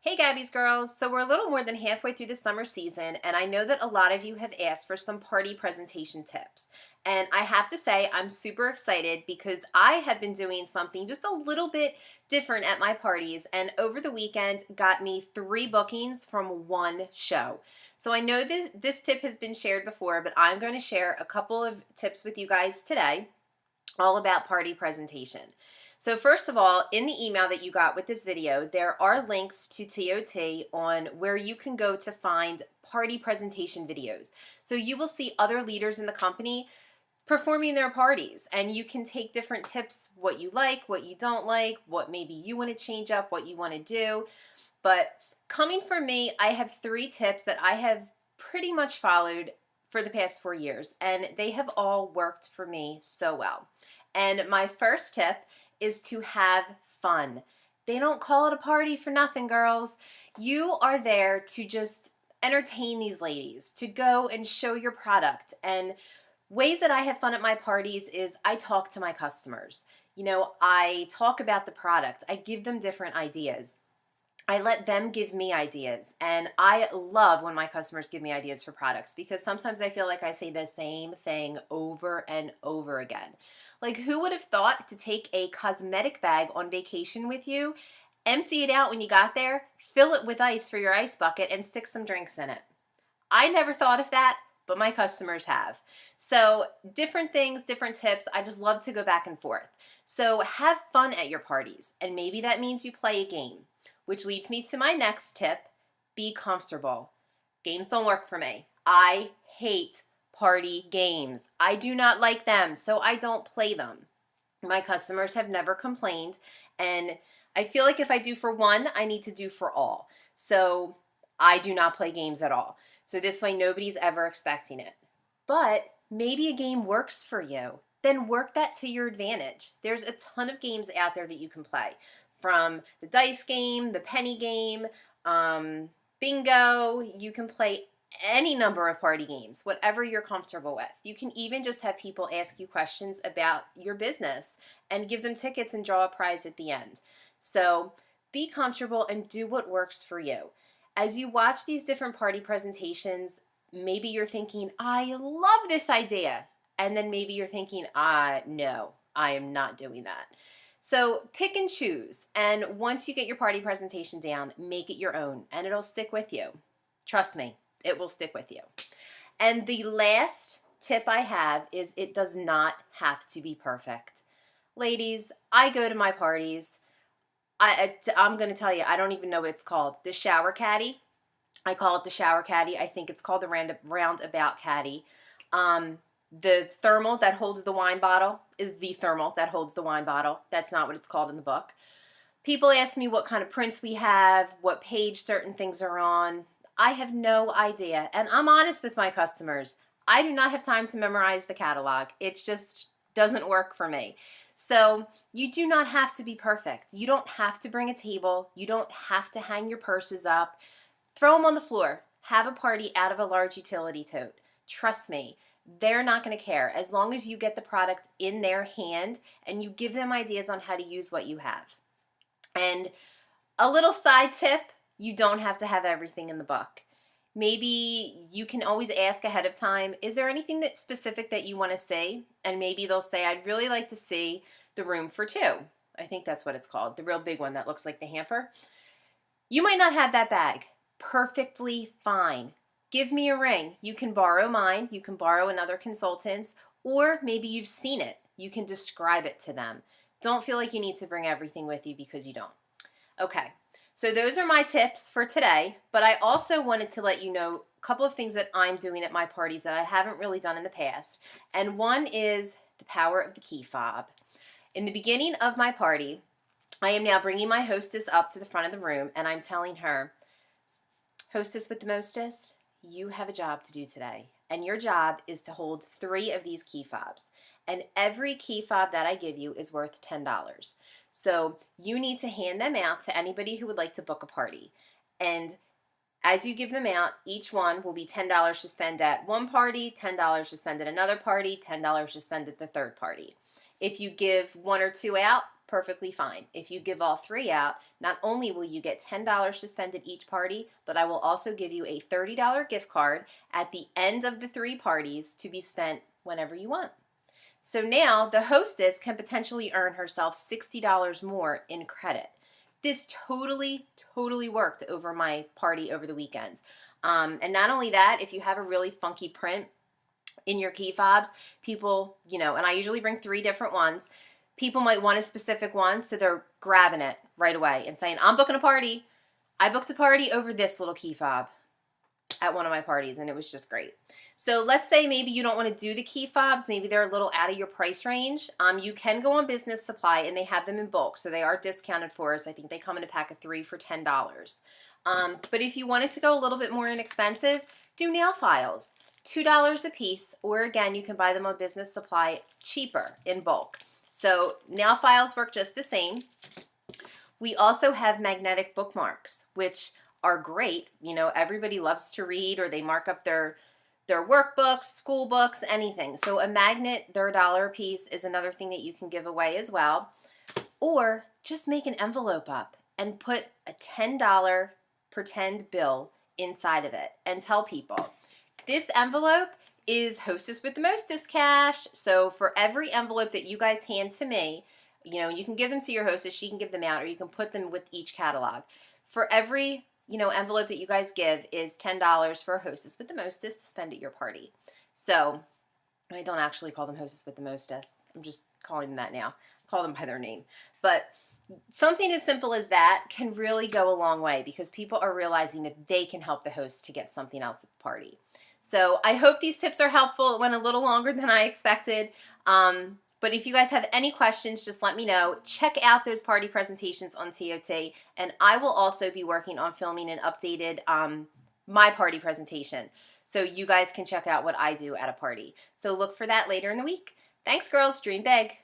Hey Gabby's girls, so we're a little more than halfway through the summer season, and I know that a lot of you have asked for some party presentation tips. And I have to say, I'm super excited because I have been doing something just a little bit different at my parties, and over the weekend got me 3 bookings from one show. So I know this tip has been shared before, but I'm going to share a couple of tips with you guys today all about party presentation. So first of all, in the email that you got with this video, there are links to TOT on where you can go to find party presentation videos. So you will see other leaders in the company performing their parties, and you can take different tips, what you like, what you don't like, what maybe you want to change up, what you want to do. But coming from me, I have 3 tips that I have pretty much followed for the past 4 years, and they have all worked for me so well. And my first tip is to have fun. They don't call it a party for nothing, girls. You are there to just entertain these ladies, to go and show your product. And ways that I have fun at my parties is I talk to my customers. I talk about the product. I give them different ideas. I let them give me ideas. And I love when my customers give me ideas for products because sometimes I feel like I say the same thing over and over again. Like, who would have thought to take a cosmetic bag on vacation with you, empty it out when you got there, fill it with ice for your ice bucket, and stick some drinks in it? I never thought of that, but my customers have. So different things, different tips. I just love to go back and forth. So have fun at your parties. And maybe that means you play a game, which leads me to my next tip. Be comfortable. Games don't work for me. I hate party games. I do not like them, so I don't play them. My customers have never complained, and I feel like if I do for one, I need to do for all. So I do not play games at all. So this way nobody's ever expecting it. But maybe a game works for you. Then work that to your advantage. There's a ton of games out there that you can play. From the dice game, the penny game, bingo. You can play any number of party games, whatever you're comfortable with. You can even just have people ask you questions about your business and give them tickets and draw a prize at the end. So be comfortable and do what works for you. As you watch these different party presentations, maybe you're thinking, I love this idea. And then maybe you're thinking, no, I am not doing that. So pick and choose. And once you get your party presentation down, make it your own and it'll stick with you. Trust me, it will stick with you. And the last tip I have is it does not have to be perfect. Ladies, I go to my parties. I'm going to tell you, I don't even know what it's called. The shower caddy. I call it the shower caddy. I think it's called the roundabout caddy. The thermal that holds the wine bottle is the thermal that holds the wine bottle. That's not what it's called in the book. People ask me what kind of prints we have, what page certain things are on. I have no idea. And I'm honest with my customers. I do not have time to memorize the catalog. It just doesn't work for me. So you do not have to be perfect. You don't have to bring a table. You don't have to hang your purses up. Throw them on the floor. Have a party out of a large utility tote. Trust me, they're not going to care as long as you get the product in their hand and you give them ideas on how to use what you have. And a little side tip, you don't have to have everything in the book. Maybe you can always ask ahead of time, is there anything that's specific that you want to see? And maybe they'll say, I'd really like to see the room for 2. I think that's what it's called, the real big one that looks like the hamper. You might not have that bag. Perfectly fine. Give me a ring. You can borrow mine. You can borrow another consultant's, or maybe you've seen it. You can describe it to them. Don't feel like you need to bring everything with you because you don't. Okay, so those are my tips for today, but I also wanted to let you know a couple of things that I'm doing at my parties that I haven't really done in the past. And one is the power of the key fob. In the beginning of my party, I am now bringing my hostess up to the front of the room and I'm telling her, hostess with the mostest, you have a job to do today. And your job is to hold 3 of these key fobs. And every key fob that I give you is worth $10. So you need to hand them out to anybody who would like to book a party. And as you give them out, each one will be $10 to spend at one party, $10 to spend at another party, $10 to spend at the third party. If you give 1 or 2 out, perfectly fine. If you give all 3 out, not only will you get $10 to spend at each party, but I will also give you a $30 gift card at the end of the 3 parties to be spent whenever you want. So now the hostess can potentially earn herself $60 more in credit. This totally worked over my party over the weekend. And not only that, if you have a really funky print in your key fobs, people, and I usually bring 3 different ones. People might want a specific one, so they're grabbing it right away and saying, I'm booking a party. I booked a party over this little key fob at one of my parties, and it was just great. So let's say maybe you don't want to do the key fobs. Maybe they're a little out of your price range. You can go on Business Supply, and they have them in bulk, so they are discounted for us. I think they come in a pack of 3 for $10. But if you wanted to go a little bit more inexpensive, do nail files. $2 a piece, or again, you can buy them on Business Supply cheaper in bulk. So nail files work just the same. We also have magnetic bookmarks, which are great. Everybody loves to read, or they mark up their workbooks, school books, anything. So a magnet, they're $1 a piece, is another thing that you can give away as well. Or just make an envelope up and put a $10 pretend bill inside of it and tell people, this envelope is Hostess with the Mostest cash. So for every envelope that you guys hand to me, you can give them to your hostess, she can give them out, or you can put them with each catalog. For every envelope that you guys give is $10 for a Hostess with the Mostest to spend at your party. So I don't actually call them Hostess with the Mostest. I'm just calling them that now. I call them by their name. But something as simple as that can really go a long way, because people are realizing that they can help the host to get something else at the party. So I hope these tips are helpful. It went a little longer than I expected. But if you guys have any questions, just let me know. Check out those party presentations on TOT, and I will also be working on filming an updated my party presentation, so you guys can check out what I do at a party. So look for that later in the week. Thanks, girls. Dream big.